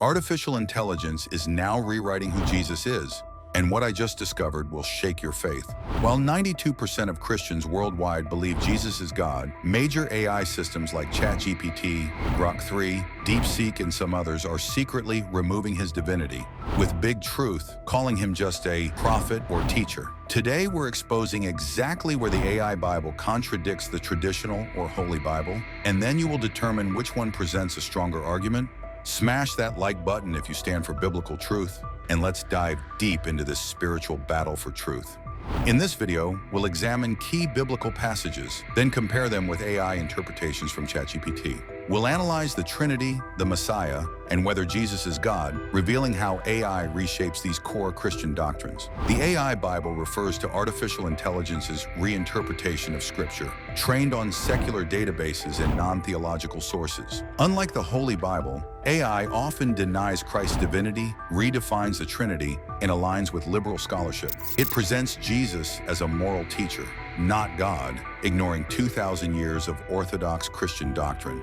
Artificial intelligence is now rewriting who Jesus is, and what I just discovered will shake your faith. While 92% of Christians worldwide believe Jesus is God, major AI systems like ChatGPT, Grok 3, DeepSeek, and some others are secretly removing his divinity, with Big Truth calling him just a prophet or teacher. Today, we're exposing exactly where the AI Bible contradicts the traditional or Holy Bible, and then you will determine which one presents a stronger argument. Smash that like button if you stand for biblical truth, and let's dive deep into this spiritual battle for truth. In this video, we'll examine key biblical passages, then compare them with AI interpretations from ChatGPT. We'll analyze the Trinity, the Messiah, and whether Jesus is God, revealing how AI reshapes these core Christian doctrines. The AI Bible refers to artificial intelligence's reinterpretation of Scripture, trained on secular databases and non-theological sources. Unlike the Holy Bible, AI often denies Christ's divinity, redefines the Trinity, and aligns with liberal scholarship. It presents Jesus as a moral teacher, not God, ignoring 2,000 years of orthodox Christian doctrine.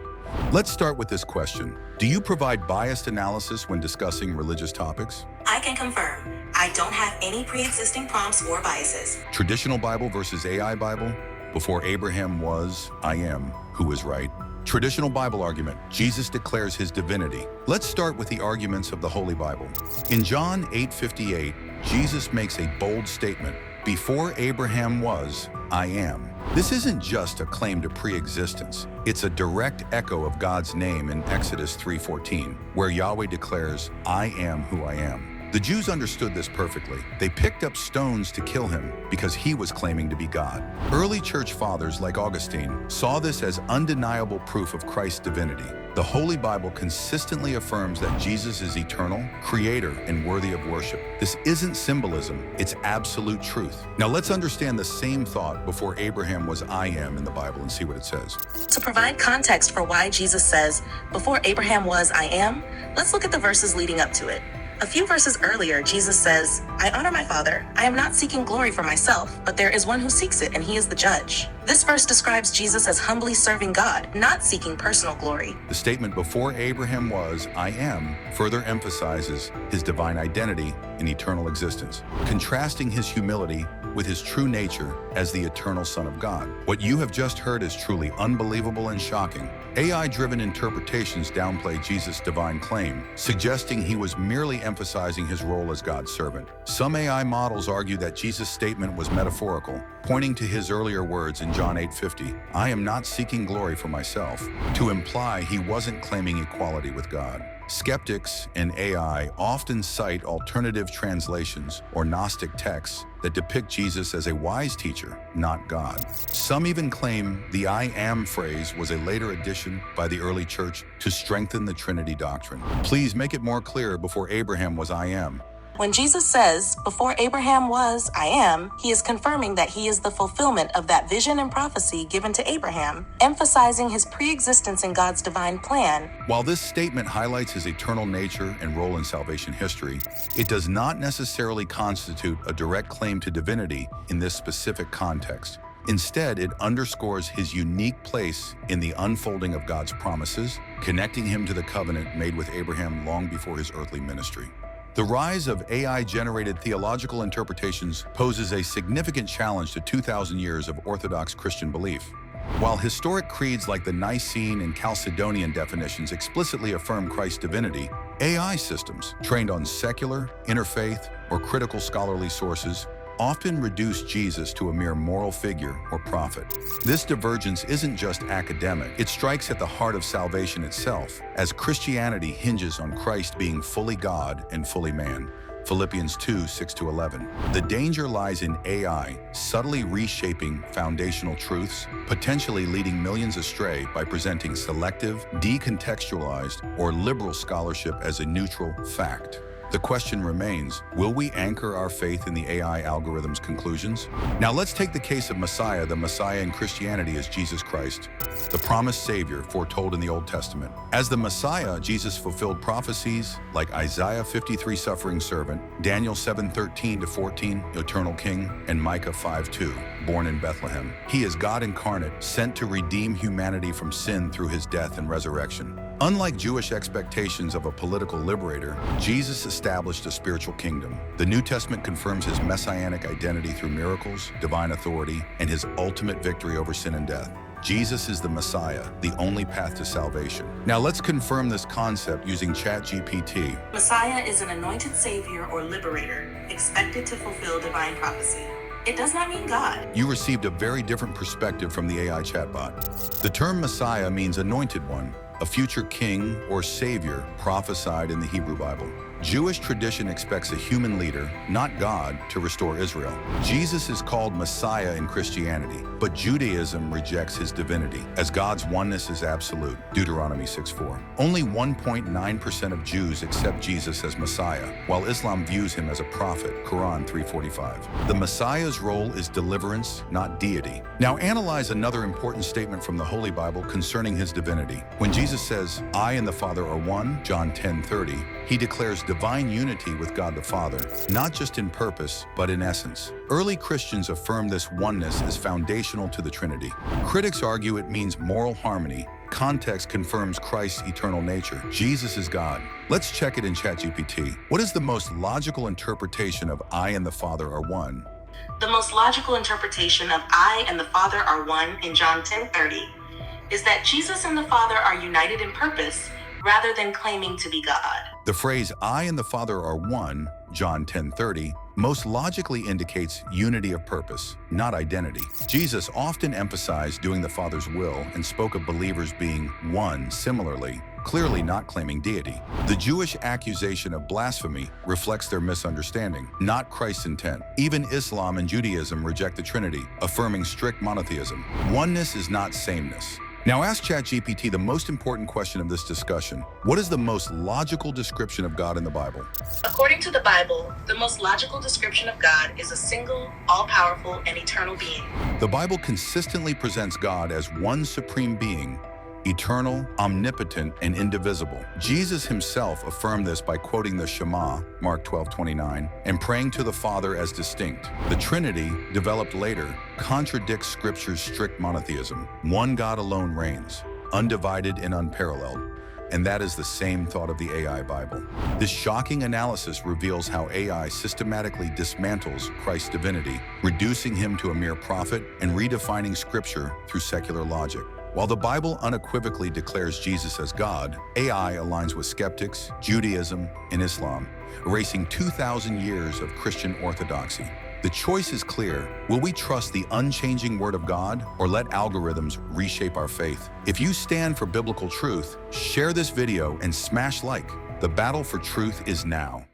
Let's start with this question. Do you provide biased analysis when discussing religious topics? I can confirm. I don't have any pre-existing prompts or biases. Traditional Bible versus AI Bible? Before Abraham was, I am. Who is right? Traditional Bible argument. Jesus declares his divinity. Let's start with the arguments of the Holy Bible. In John 8:58, Jesus makes a bold statement. Before Abraham was, I am. This isn't just a claim to pre-existence. It's a direct echo of God's name in Exodus 3:14, where Yahweh declares, I am who I am. The Jews understood this perfectly. They picked up stones to kill him because he was claiming to be God. Early church fathers like Augustine saw this as undeniable proof of Christ's divinity. The Holy Bible consistently affirms that Jesus is eternal, creator, and worthy of worship. This isn't symbolism, it's absolute truth. Now let's understand the same thought before Abraham was I am in the Bible and see what it says. To provide context for why Jesus says, before Abraham was, I am, let's look at the verses leading up to it. A few verses earlier, Jesus says, I honor my Father. I am not seeking glory for myself, but there is one who seeks it, and he is the judge. This verse describes Jesus as humbly serving God, not seeking personal glory. The statement before Abraham was, I am, further emphasizes his divine identity and eternal existence, contrasting his humility with his true nature as the eternal Son of God. What you have just heard is truly unbelievable and shocking. AI-driven interpretations downplay Jesus' divine claim, suggesting he was merely emphasizing his role as God's servant. Some AI models argue that Jesus' statement was metaphorical, pointing to his earlier words in John 8:50, I am not seeking glory for myself, to imply he wasn't claiming equality with God. Skeptics and AI often cite alternative translations or Gnostic texts that depict Jesus as a wise teacher, not God. Some even claim the I am phrase was a later addition by the early church to strengthen the Trinity doctrine. Please make it more clear before Abraham was I am. When Jesus says, before Abraham was, I am, he is confirming that he is the fulfillment of that vision and prophecy given to Abraham, emphasizing his pre-existence in God's divine plan. While this statement highlights his eternal nature and role in salvation history, it does not necessarily constitute a direct claim to divinity in this specific context. Instead, it underscores his unique place in the unfolding of God's promises, connecting him to the covenant made with Abraham long before his earthly ministry. The rise of AI-generated theological interpretations poses a significant challenge to 2,000 years of Orthodox Christian belief. While historic creeds like the Nicene and Chalcedonian definitions explicitly affirm Christ's divinity, AI systems, trained on secular, interfaith, or critical scholarly sources, often reduce Jesus to a mere moral figure or prophet. This divergence isn't just academic, it strikes at the heart of salvation itself, as Christianity hinges on Christ being fully God and fully man. Philippians 2:6-11. The danger lies in AI subtly reshaping foundational truths, potentially leading millions astray by presenting selective, decontextualized, or liberal scholarship as a neutral fact. The question remains, will we anchor our faith in the AI algorithm's conclusions? Now let's take the case of Messiah. The Messiah in Christianity is Jesus Christ, the promised Savior foretold in the Old Testament. As the Messiah, Jesus fulfilled prophecies like Isaiah 53, suffering servant, Daniel 7:13-14, eternal king, and Micah 5:2, born in Bethlehem. He is God incarnate, sent to redeem humanity from sin through his death and resurrection. Unlike Jewish expectations of a political liberator, Jesus established a spiritual kingdom. The New Testament confirms his messianic identity through miracles, divine authority, and his ultimate victory over sin and death. Jesus is the Messiah, the only path to salvation. Now let's confirm this concept using ChatGPT. Messiah is an anointed savior or liberator, expected to fulfill divine prophecy. It does not mean God. You received a very different perspective from the AI chatbot. The term Messiah means anointed one, a future king or savior prophesied in the Hebrew Bible. Jewish tradition expects a human leader, not God, to restore Israel. Jesus is called Messiah in Christianity, but Judaism rejects his divinity, as God's oneness is absolute, Deuteronomy 6:4. Only 1.9% of Jews accept Jesus as Messiah, while Islam views him as a prophet, Quran 3:45. The Messiah's role is deliverance, not deity. Now analyze another important statement from the Holy Bible concerning his divinity. When Jesus says, "I and the Father are one," John 10:30, he declares divine unity with God the Father, not just in purpose, but in essence. Early Christians affirm this oneness is foundational to the Trinity. Critics argue it means moral harmony. Context confirms Christ's eternal nature. Jesus is God. Let's check it in ChatGPT. What is the most logical interpretation of "I and the Father are one"? The most logical interpretation of I and the Father are one in John 10:30 is that Jesus and the Father are united in purpose rather than claiming to be God. The phrase "I and the Father are one," John 10:30, most logically indicates unity of purpose, not identity. Jesus often emphasized doing the Father's will and spoke of believers being one similarly, clearly not claiming deity. The Jewish accusation of blasphemy reflects their misunderstanding, not Christ's intent. Even Islam and Judaism reject the Trinity, affirming strict monotheism. Oneness is not sameness. Now ask ChatGPT the most important question of this discussion. What is the most logical description of God in the Bible? According to the Bible, the most logical description of God is a single, all-powerful, and eternal being. The Bible consistently presents God as one supreme being, eternal, omnipotent, and indivisible. Jesus himself affirmed this by quoting the Shema, Mark 12:29, and praying to the Father as distinct. The Trinity, developed later, contradicts Scripture's strict monotheism. One God alone reigns, undivided and unparalleled. And that is the same thought of the AI Bible. This shocking analysis reveals how AI systematically dismantles Christ's divinity, reducing him to a mere prophet and redefining Scripture through secular logic. While the Bible unequivocally declares Jesus as God, AI aligns with skeptics, Judaism, and Islam, erasing 2,000 years of Christian orthodoxy. The choice is clear. Will we trust the unchanging Word of God or let algorithms reshape our faith? If you stand for biblical truth, share this video and smash like. The battle for truth is now.